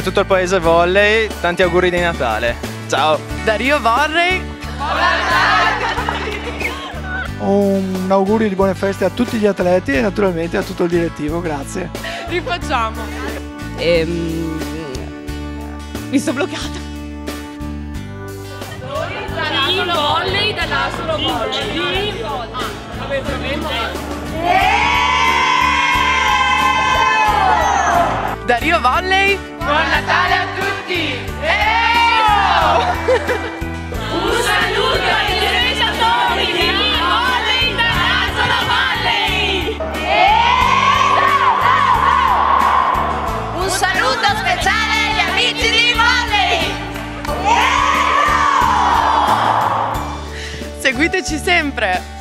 tutto il paese volley, tanti auguri di Natale. Ciao! Da Rio Volley. Un augurio di buone feste a tutti gli atleti e naturalmente a tutto il direttivo, grazie. Rifacciamo. Mi sto bloccata. Volley dall'Asolo Volley. Da Rio Volley. Buon Natale a tutti! Un saluto ai telespettatori di Volley dall'Asolo Volley! Un saluto speciale agli amici di volley! Seguiteci sempre.